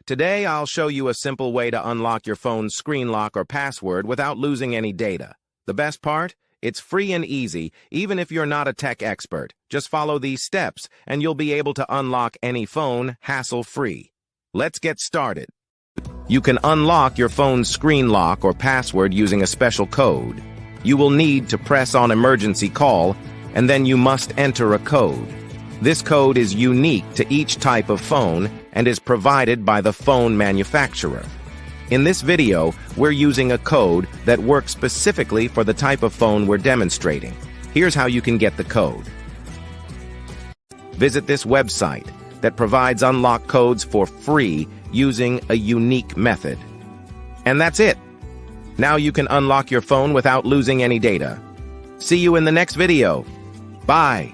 Today, I'll show you a simple way to unlock your phone's screen lock or password without losing any data. The best part? It's free and easy, even if you're not a tech expert. Just follow these steps, and you'll be able to unlock any phone hassle-free. Let's get started. You can unlock your phone's screen lock or password using a special code. You will need to press on emergency call, and then you must enter a code. This code is unique to each type of phone and is provided by the phone manufacturer. In this video, we're using a code that works specifically for the type of phone we're demonstrating. Here's how you can get the code. Visit this website that provides unlock codes for free using a unique method. And that's it. Now you can unlock your phone without losing any data. See you in the next video. Bye.